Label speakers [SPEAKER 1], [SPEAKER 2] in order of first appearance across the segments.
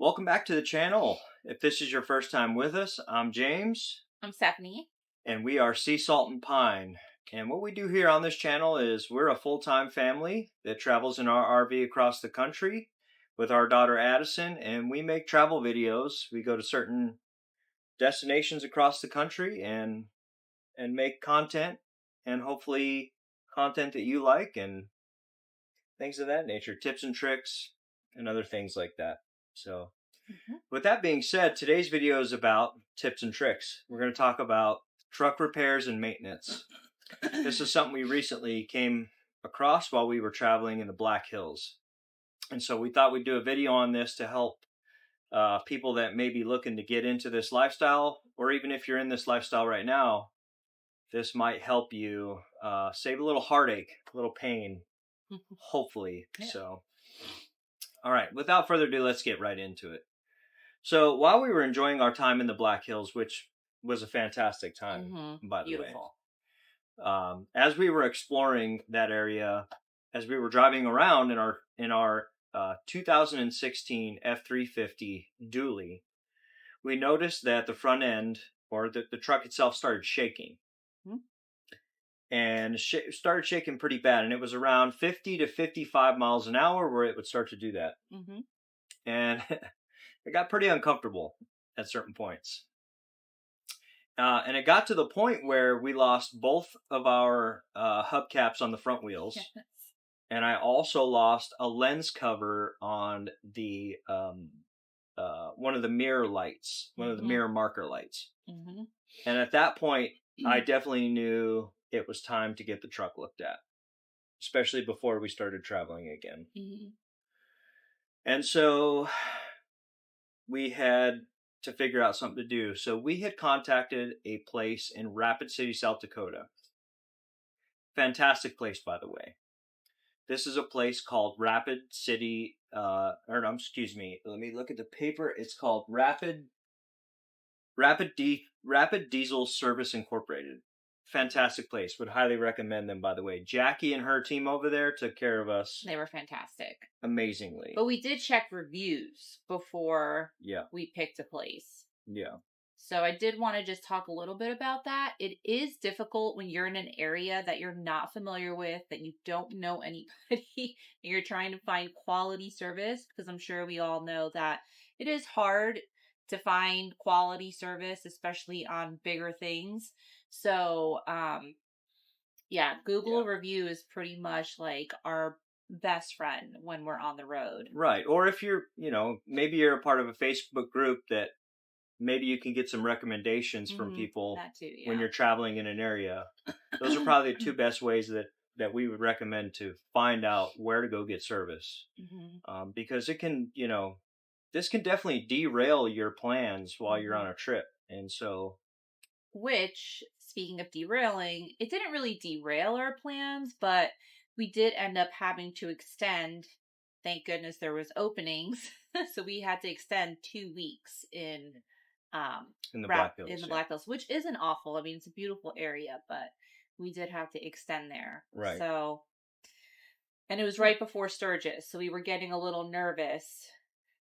[SPEAKER 1] Welcome back to the channel. If this is your first time with us, I'm James.
[SPEAKER 2] I'm Stephanie.
[SPEAKER 1] And we are Sea Salt and Pine. And what we do here on this channel is we're a full-time family that travels in our RV across the country with our daughter Addison, and we make travel videos. We go to certain destinations across the country and make content, and hopefully content that you like and things of that nature, tips and tricks and other things like that. So with that being said, today's video is about tips and tricks. We're going to talk about truck repairs and maintenance. This is something we recently came across while we were traveling in the Black Hills. And so we thought we'd do a video on this to help people that may be looking to get into this lifestyle, or even if you're in this lifestyle right now, this might help you save a little heartache, a little pain, hopefully. Yeah. So, all right, without further ado, let's get right into it. So while we were enjoying our time in the Black Hills, which was a fantastic time, by the way, as we were exploring that area, as we were driving around in our 2016 F-350 dually, we noticed that the front end, or the truck itself, started shaking. And started shaking pretty bad, and it was around 50 to 55 miles an hour where it would start to do that. And it got pretty uncomfortable at certain points. And it got to the point where we lost both of our hubcaps on the front wheels. Yes. And I also lost a lens cover on the one of the mirror lights, one of the mirror marker lights. And at that point, I definitely knew it was time to get the truck looked at, especially before we started traveling again. And so we had to figure out something to do. So we had contacted a place in Rapid City, South Dakota. Fantastic place, by the way. This is a place called Rapid City, excuse me, let me look at the paper. It's called Rapid Diesel Service Incorporated. Fantastic place. Would highly recommend them, by the way. Jackie and her team over there took care of us.
[SPEAKER 2] They were fantastic.
[SPEAKER 1] Amazingly.
[SPEAKER 2] But we did check reviews before we picked a place.
[SPEAKER 1] Yeah.
[SPEAKER 2] So I did want to just talk a little bit about that. It is difficult when you're in an area that you're not familiar with, that you don't know anybody, and you're trying to find quality service, because I'm sure we all know that it is hard to find quality service, especially on bigger things. So, Google review is pretty much like our best friend when we're on the road.
[SPEAKER 1] Right. Or if you're, maybe you're a part of a Facebook group that maybe you can get some recommendations from people when you're traveling in an area. Those are probably the two best ways that we would recommend to find out where to go get service. Because it can, this can definitely derail your plans while you're on a trip. And so...
[SPEAKER 2] Which, speaking of derailing, it didn't really derail our plans, but we did end up having to extend. Thank goodness there was openings. So we had to extend 2 weeks in the Black Hills, which isn't awful. I mean, it's a beautiful area, but we did have to extend there.
[SPEAKER 1] Right.
[SPEAKER 2] So, and it was right before Sturgis, so we were getting a little nervous,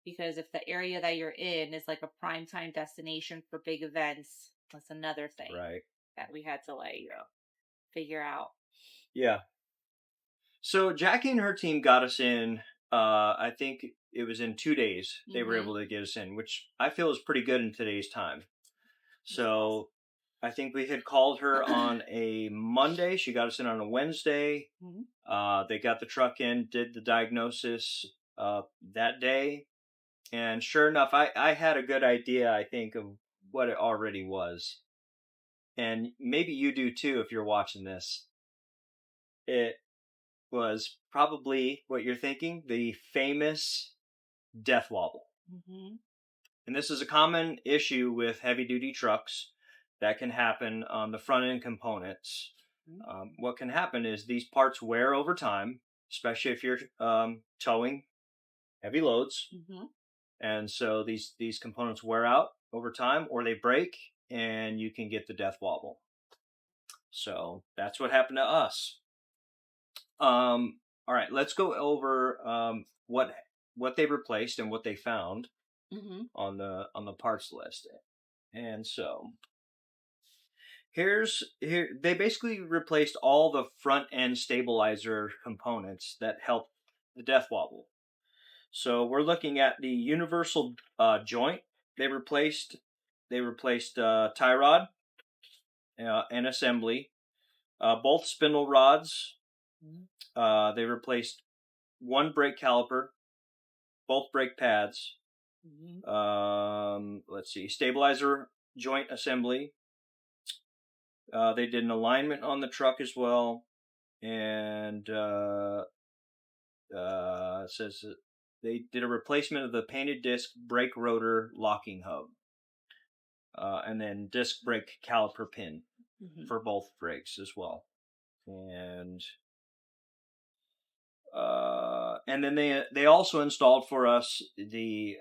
[SPEAKER 2] because if the area that you're in is like a primetime destination for big events, that's another thing that we had to figure out. Yeah.
[SPEAKER 1] So Jackie and her team got us in, I think it was in 2 days they were able to get us in, which I feel is pretty good in today's time. So I think we had called her on a Monday. She got us in on a Wednesday. They got the truck in, did the diagnosis that day. And sure enough, I had a good idea, I think, of what it already was. And maybe you do too if you're watching this. It was probably what you're thinking, the famous death wobble. And this is a common issue with heavy-duty trucks that can happen on the front-end components. What can happen is these parts wear over time, especially if you're towing heavy loads. And so these components wear out over time, or they break, and you can get the death wobble. So that's what happened to us. All right, let's go over what they replaced and what they found. on the parts list. And so here they basically replaced all the front end stabilizer components that help the death wobble. So we're looking at the universal joint. They replaced tie rod and assembly, both spindle rods. They replaced one brake caliper, both brake pads. Let's see, stabilizer joint assembly. They did an alignment on the truck as well, and it says that they did a replacement of the painted disc brake rotor locking hub, and then disc brake caliper pin for both brakes as well, and then they also installed for us the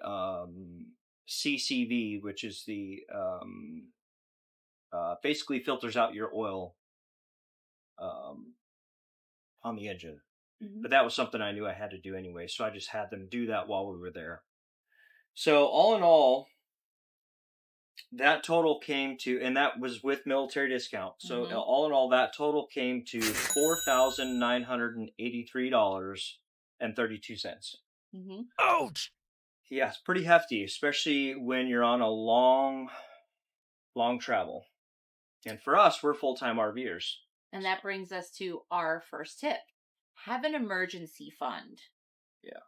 [SPEAKER 1] CCV, which is the basically filters out your oil on the engine. But that was something I knew I had to do anyway, so I just had them do that while we were there. So all in all, that total came to, and that was with military discount. So all in all, that total came to $4,983.32.
[SPEAKER 3] Ouch!
[SPEAKER 1] Yeah, it's pretty hefty, especially when you're on a long travel. And for us, we're full-time RVers.
[SPEAKER 2] And that brings us to our first tip. Have an emergency fund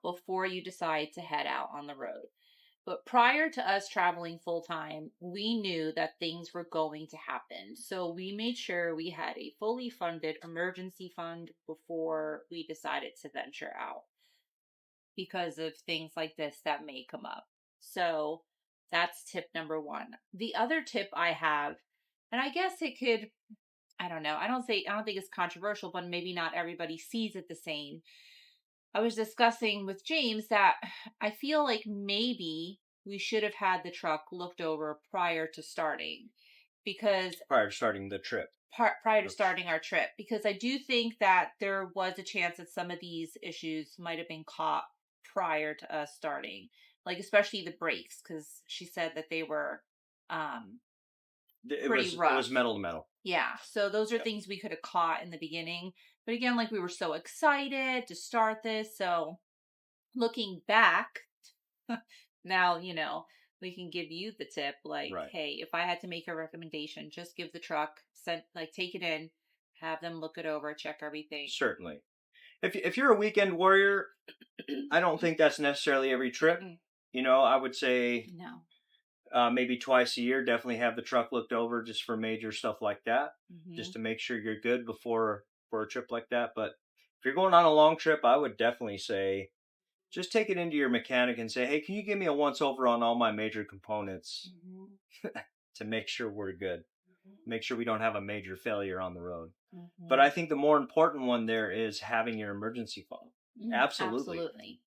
[SPEAKER 2] before you decide to head out on the road. But prior to us traveling full-time, we knew that things were going to happen. So we made sure we had a fully funded emergency fund before we decided to venture out because of things like this that may come up. So that's tip number one. The other tip I have, and I guess it could, I don't know, I don't think it's controversial, but maybe not everybody sees it the same. I was discussing with James that I feel like maybe we should have had the truck looked over prior to starting, because
[SPEAKER 1] prior to starting the trip.
[SPEAKER 2] Prior to starting our trip, because I do think that there was a chance that some of these issues might have been caught prior to us starting, like especially the brakes, because she said that they were pretty rough.
[SPEAKER 1] It was metal to metal.
[SPEAKER 2] Yeah, so those are things we could have caught in the beginning. But again, like we were so excited to start this. So looking back, now, we can give you the tip. Like, hey, if I had to make a recommendation, just give the truck, take it in, have them look it over, check everything.
[SPEAKER 1] Certainly. If you're a weekend warrior, I don't think that's necessarily every trip. I would say maybe twice a year, definitely have the truck looked over just for major stuff like that, just to make sure you're good for a trip like that. But if you're going on a long trip, I would definitely say just take it into your mechanic and say, hey, can you give me a once over on all my major components to make sure we're good, make sure we don't have a major failure on the road. But I think the more important one there is having your emergency fund. Absolutely.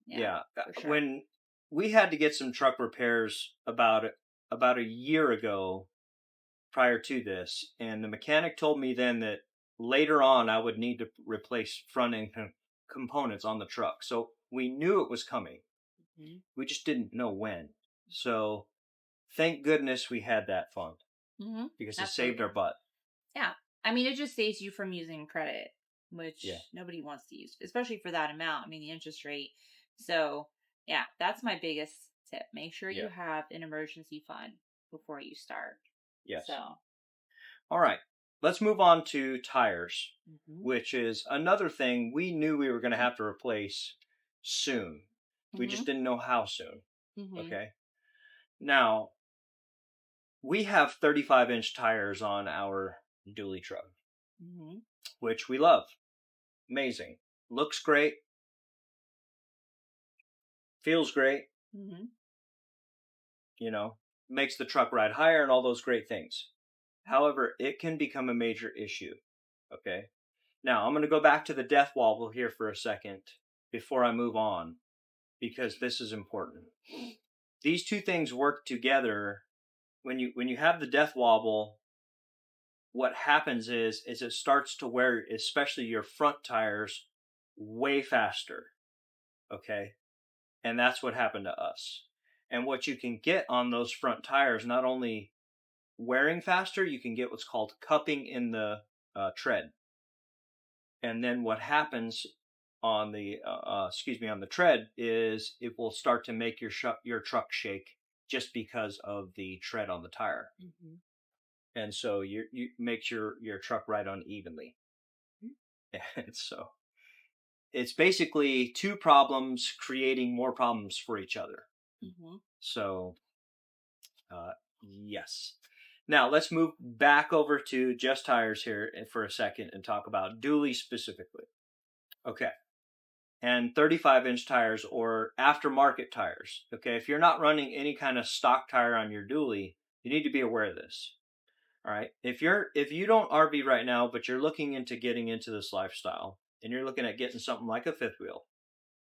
[SPEAKER 1] Yeah. Sure. When we had to get some truck repairs about a year ago prior to this, and the mechanic told me then that later on I would need to replace front end components on the truck. So we knew it was coming. We just didn't know when. So thank goodness we had that fund, because it saved our butt.
[SPEAKER 2] Yeah. I mean, it just saves you from using credit, which nobody wants to use, especially for that amount. I mean, the interest rate. So yeah, that's my biggest tip. Make sure you have an emergency fund before you start.
[SPEAKER 1] Yes.
[SPEAKER 2] So.
[SPEAKER 1] All right. Let's move on to tires, which is another thing we knew we were going to have to replace soon. We just didn't know how soon. Okay. Now, we have 35-inch tires on our dually truck, which we love. Amazing. Looks great. Feels great. Makes the truck ride higher and all those great things. However, it can become a major issue. Okay. Now, I'm going to go back to the death wobble here for a second before I move on, because this is important. These two things work together. When you have the death wobble, what happens is it starts to wear, especially your front tires, way faster. Okay. And that's what happened to us. And what you can get on those front tires, not only wearing faster, you can get what's called cupping in the tread. And then what happens on the on the tread is it will start to make your truck shake just because of the tread on the tire.
[SPEAKER 2] Mm-hmm.
[SPEAKER 1] And so you makes your truck ride unevenly. And so it's basically two problems creating more problems for each other.
[SPEAKER 2] Mm-hmm.
[SPEAKER 1] So yes. Now let's move back over to just tires here for a second and talk about dually specifically. Okay. And 35-inch tires or aftermarket tires. Okay, if you're not running any kind of stock tire on your dually, you need to be aware of this. All right. If you don't RV right now, but you're looking into getting into this lifestyle, and you're looking at getting something like a fifth wheel,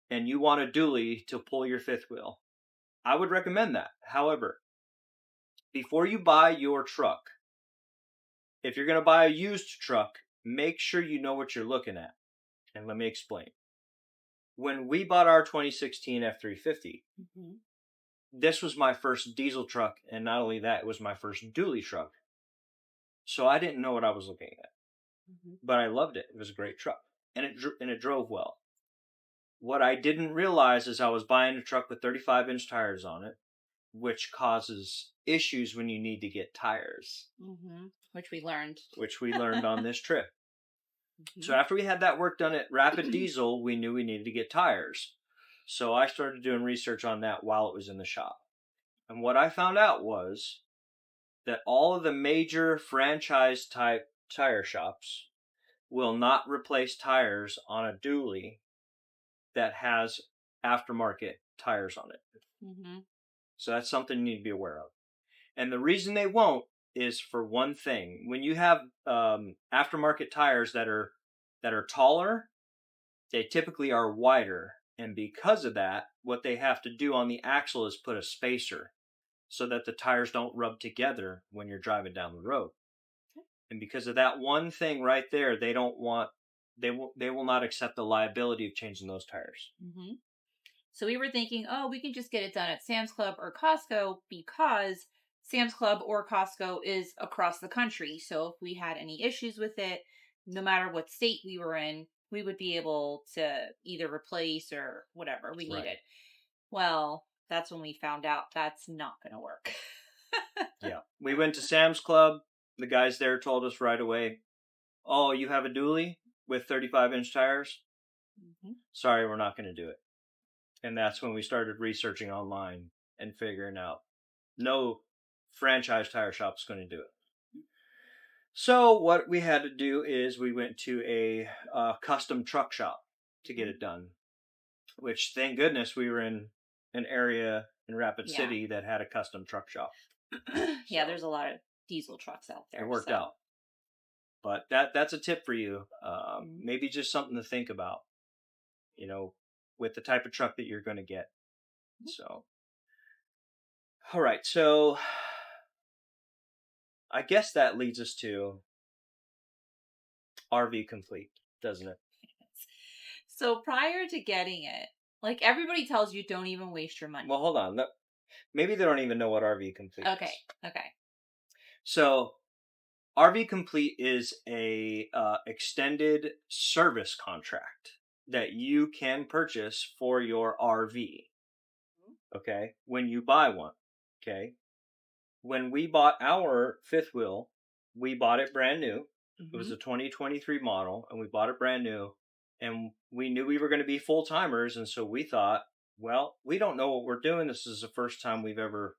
[SPEAKER 1] and you want a dually to pull your fifth wheel, I would recommend that. However, before you buy your truck, if you're going to buy a used truck, make sure you know what you're looking at. And let me explain. When we bought our 2016 F-350,
[SPEAKER 2] Mm-hmm.
[SPEAKER 1] this was my first diesel truck, and not only that, it was my first dually truck. So I didn't know what I was looking at, but I loved it. It was a great truck, and it drove well. What I didn't realize is I was buying a truck with 35-inch tires on it, which causes issues when you need to get tires.
[SPEAKER 2] Mm-hmm. Which we learned
[SPEAKER 1] on this trip.
[SPEAKER 2] Mm-hmm.
[SPEAKER 1] So after we had that work done at Rapid Diesel, we knew we needed to get tires. So I started doing research on that while it was in the shop. And what I found out was that all of the major franchise type tire shops will not replace tires on a dually that has aftermarket tires on it.
[SPEAKER 2] Mm-hmm.
[SPEAKER 1] So that's something you need to be aware of. And the reason they won't is for one thing. When you have aftermarket tires that are taller, they typically are wider. And because of that, what they have to do on the axle is put a spacer so that the tires don't rub together when you're driving down the road. And because of that one thing right there, they will not accept the liability of changing those tires.
[SPEAKER 2] Mm-hmm. So we were thinking, oh, we can just get it done at Sam's Club or Costco because Sam's Club or Costco is across the country. So if we had any issues with it, no matter what state we were in, we would be able to either replace or whatever we needed. Well, that's when we found out that's not going to work.
[SPEAKER 1] Yeah. We went to Sam's Club. The guys there told us right away, oh, you have a dually with 35-inch tires? Mm-hmm. Sorry, we're not going to do it. And that's when we started researching online and figuring out no franchise tire shop is going to do it. So what we had to do is we went to a custom truck shop to get it done, which thank goodness we were in an area in Rapid City that had a custom truck shop.
[SPEAKER 2] Yeah, there's a lot of diesel trucks out there.
[SPEAKER 1] It worked out. But that's a tip for you. Maybe just something to think about, with the type of truck that you're going to get. So, all right. So I guess that leads us to RV complete, doesn't it?
[SPEAKER 2] So prior to getting it, like everybody tells you, don't even waste your money.
[SPEAKER 1] Well, hold on. Maybe they don't even know what RV complete is.
[SPEAKER 2] Okay.
[SPEAKER 1] So RV complete is a extended service contract that you can purchase for your RV. Okay, when you buy one. Okay, when we bought our fifth wheel, we bought it brand new. It was a 2023 model, and we bought it brand new. And we knew we were going to be full timers, and so we thought, well, we don't know what we're doing. This is the first time we've ever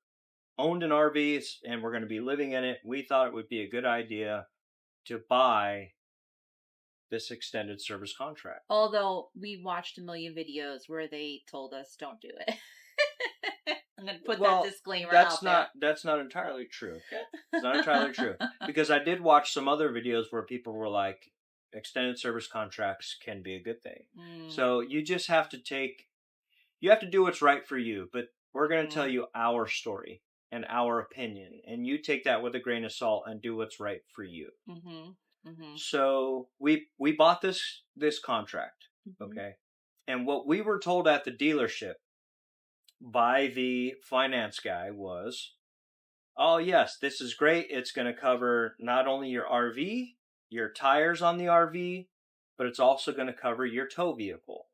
[SPEAKER 1] owned an RV, and we're going to be living in it. We thought it would be a good idea to buy this extended service contract.
[SPEAKER 2] Although we watched a million videos where they told us don't do it. I'm going to put that disclaimer out there.
[SPEAKER 1] That's not entirely true. Okay? It's not entirely true. Because I did watch some other videos where people were like, extended service contracts can be a good thing. So you just have to do what's right for you. But we're going to tell you our story and our opinion. And you take that with a grain of salt and do what's right for you. So we bought this contract. Okay. And what we were told at the dealership by the finance guy was, oh, yes, this is great. It's going to cover not only your RV, your tires on the RV, but it's also going to cover your tow vehicle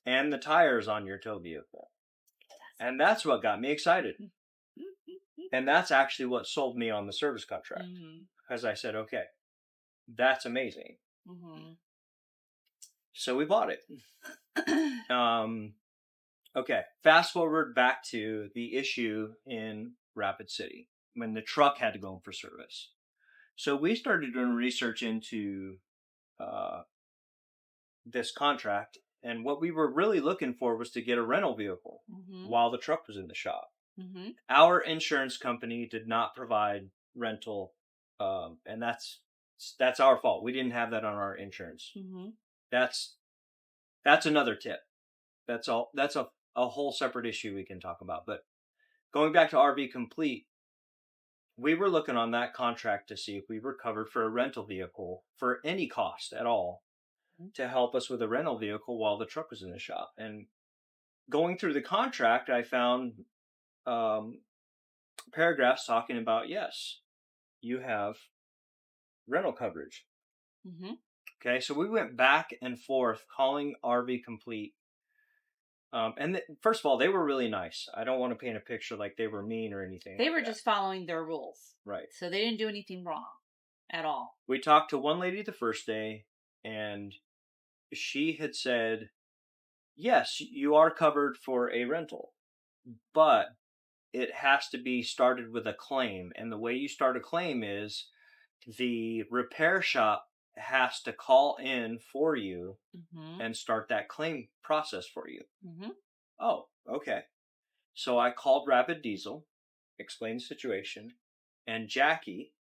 [SPEAKER 1] and the tires on your tow vehicle. And that's what got me excited. And that's actually what sold me on the service contract. Because I said, okay, that's amazing. So we bought it. Okay, fast forward back to the issue in Rapid City when the truck had to go in for service. So we started doing research into this contract, and what we were really looking for was to get a rental vehicle while the truck was in the shop. Our insurance company did not provide rental, and that's our fault. We didn't have that on our insurance. That's another tip. That's all. That's a whole separate issue we can talk about. But going back to RV Complete, we were looking on that contract to see if we were covered for a rental vehicle for any cost at all to help us with a rental vehicle while the truck was in the shop. And going through the contract, I found paragraphs talking about, yes, you have rental coverage. Okay, so we went back and forth calling RV Complete. First of all, they were really nice. I don't want to paint a picture like they were mean or anything.
[SPEAKER 2] They were just following their rules.
[SPEAKER 1] Right.
[SPEAKER 2] So they didn't do anything wrong at all.
[SPEAKER 1] We talked to one lady the first day, and she had said, yes, you are covered for a rental, but it has to be started with a claim. And the way you start a claim is the repair shop has to call in for you and start that claim process for you. Oh, okay. So I called Rapid Diesel, explained the situation, and Jackie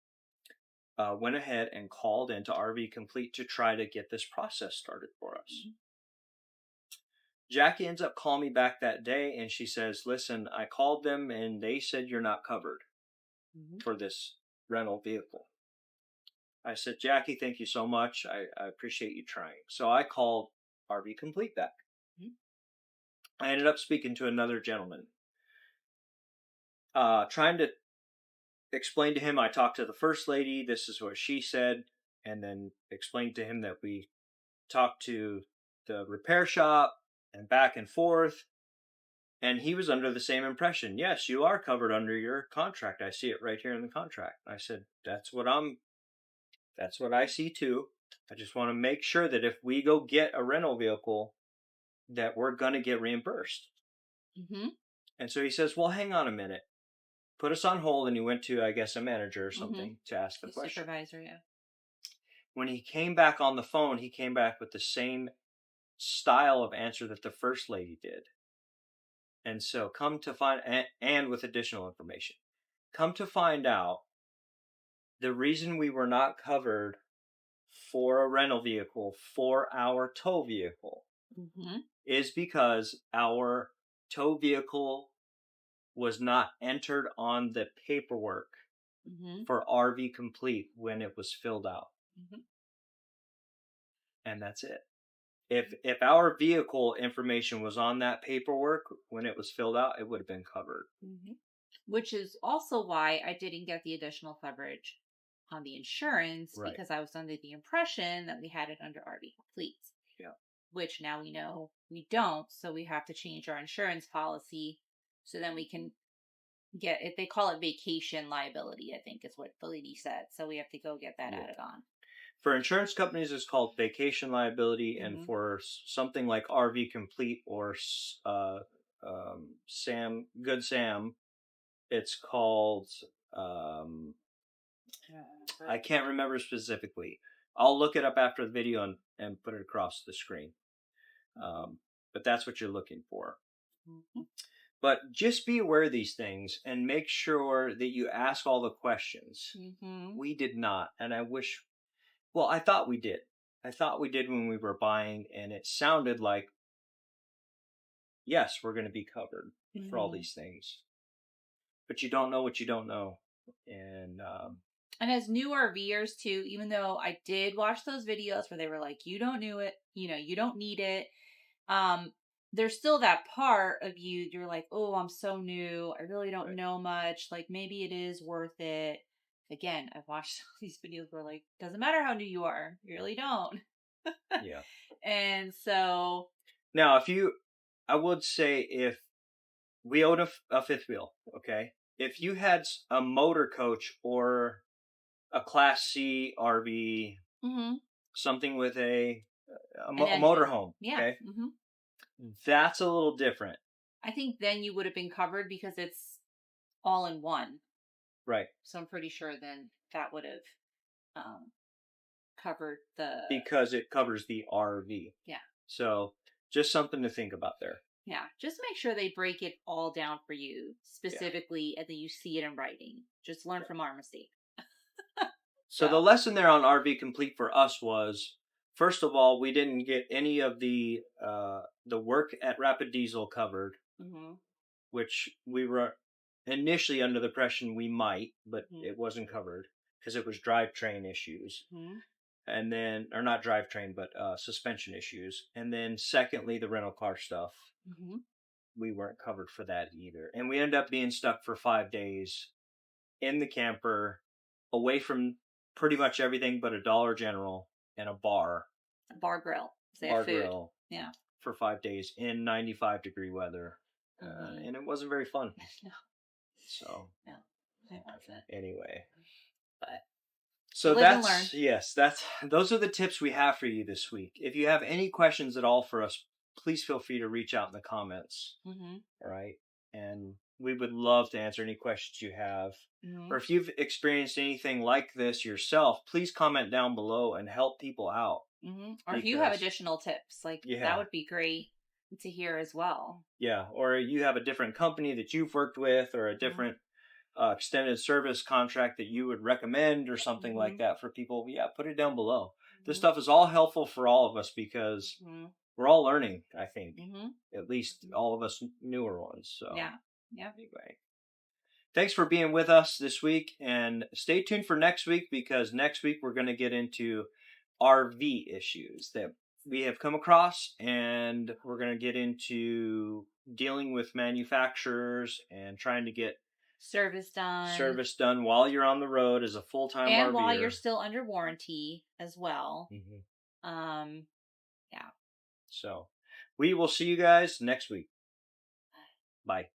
[SPEAKER 1] went ahead and called into RV Complete to try to get this process started for us. Jackie ends up calling me back that day, and she says, listen, I called them, and they said you're not covered for this rental vehicle. I said, Jackie, thank you so much. I appreciate you trying. So I called RV Complete back. I ended up speaking to another gentleman. Trying to explain to him, I talked to the first lady, this is what she said, and then explained to him that we talked to the repair shop and back and forth. And he was under the same impression. Yes, you are covered under your contract. I see it right here in the contract. I said, that's what I see too. I just want to make sure that if we go get a rental vehicle, that we're going to get reimbursed. And so he says, well, hang on a minute. Put us on hold, and he went to, I guess, a manager or something to ask the question.
[SPEAKER 2] Supervisor, yeah.
[SPEAKER 1] When he came back on the phone, he came back with the same style of answer that the first lady did. And so come to find, and with additional information, come to find out, the reason we were not covered for a rental vehicle for our tow vehicle is because our tow vehicle was not entered on the paperwork for RV Complete when it was filled out. And that's it. If our vehicle information was on that paperwork when it was filled out, it would have been covered.
[SPEAKER 2] Which is also why I didn't get the additional coverage on the insurance, because I was under the impression that we had it under RV Complete.
[SPEAKER 1] Yeah.
[SPEAKER 2] Which now we know we don't, so we have to change our insurance policy so then we can get it. They call it vacation liability, I think is what the lady said. So we have to go get that added on.
[SPEAKER 1] For insurance companies, it's called vacation liability, and for something like RV Complete or Good Sam, it's called I can't remember specifically. I'll look it up after the video and put it across the screen. But that's what you're looking for. But just be aware of these things and make sure that you ask all the questions. We did not, and I wish. Well, I thought we did. I thought we did when we were buying, and it sounded like, yes, we're going to be covered for all these things. But you don't know what you don't know. And
[SPEAKER 2] as new RVers too, even though I did watch those videos where they were like, you don't know it, you don't need it. there's still that part of you, you're like, oh, I'm so new. I really don't
[SPEAKER 1] Right.
[SPEAKER 2] know much. Like, maybe it is worth it. Again, I've watched these videos where, like, doesn't matter how new you are, you really don't.
[SPEAKER 1] Yeah.
[SPEAKER 2] And so,
[SPEAKER 1] Now, I would say if we own a fifth wheel, okay? If you had a motor coach or a Class C RV,
[SPEAKER 2] mhm,
[SPEAKER 1] something with
[SPEAKER 2] an
[SPEAKER 1] a motor
[SPEAKER 2] engine.
[SPEAKER 1] home,
[SPEAKER 2] Yeah.
[SPEAKER 1] okay? That's a little different.
[SPEAKER 2] I think then you would have been covered because it's all in one.
[SPEAKER 1] Right.
[SPEAKER 2] So I'm pretty sure then that would have um, covered the,
[SPEAKER 1] Because it covers the RV.
[SPEAKER 2] yeah.
[SPEAKER 1] So just something to think about there.
[SPEAKER 2] Yeah, just make sure they break it all down for you
[SPEAKER 1] Yeah.
[SPEAKER 2] specifically, and then you see it in writing. Just learn from our mistake.
[SPEAKER 1] So the
[SPEAKER 2] So,
[SPEAKER 1] lesson there on RV Complete for us was, first of all, we didn't get any of the work at Rapid Diesel covered,
[SPEAKER 2] hmm
[SPEAKER 1] which we were initially under the impression we might, but
[SPEAKER 2] hmm
[SPEAKER 1] it wasn't covered because it was drivetrain issues.
[SPEAKER 2] hmm
[SPEAKER 1] And then, or not drivetrain, but suspension issues. And then, secondly, the rental car stuff.
[SPEAKER 2] hmm
[SPEAKER 1] We weren't covered for that either. And we ended up being stuck for 5 days in the camper, away from pretty much everything but a Dollar General and a
[SPEAKER 2] bar grill. They have
[SPEAKER 1] bar
[SPEAKER 2] food.
[SPEAKER 1] grill,
[SPEAKER 2] Yeah.
[SPEAKER 1] for 5 days in 95-degree weather.
[SPEAKER 2] hmm
[SPEAKER 1] And it wasn't very fun.
[SPEAKER 2] No,
[SPEAKER 1] So,
[SPEAKER 2] no, it wasn't.
[SPEAKER 1] anyway.
[SPEAKER 2] But
[SPEAKER 1] So
[SPEAKER 2] live and learn.
[SPEAKER 1] those are the tips we have for you this week. If you have any questions at all for us, please feel free to reach out in the comments.
[SPEAKER 2] hmm
[SPEAKER 1] All right. And we would love to answer any questions you have.
[SPEAKER 2] hmm
[SPEAKER 1] Or if you've experienced anything like this yourself, please comment down below and help people out.
[SPEAKER 2] Or if you have
[SPEAKER 1] Because,
[SPEAKER 2] additional tips, like that
[SPEAKER 1] yeah,
[SPEAKER 2] would be great to hear as well.
[SPEAKER 1] yeah. Or you have a different company that you've worked with, or a
[SPEAKER 2] hmm
[SPEAKER 1] different extended service contract that you would recommend, or something like
[SPEAKER 2] hmm
[SPEAKER 1] that for people. Yeah, put it down below. This
[SPEAKER 2] hmm
[SPEAKER 1] stuff is all helpful for all of us because
[SPEAKER 2] hmm
[SPEAKER 1] we're all learning, I think.
[SPEAKER 2] hmm
[SPEAKER 1] At least all of us newer ones. So,
[SPEAKER 2] Yeah. Yeah.
[SPEAKER 1] anyway. Thanks for being with us this week, and stay tuned for next week because next week we're going to get into RV issues that we have come across, and we're going to get into dealing with manufacturers and trying to get
[SPEAKER 2] Service done.
[SPEAKER 1] service done while you're on the road as a full-time
[SPEAKER 2] And while you're
[SPEAKER 1] RVer.
[SPEAKER 2] still under warranty as well.
[SPEAKER 1] Mm-hmm.
[SPEAKER 2] Um, yeah.
[SPEAKER 1] So we will see you guys next week. Bye.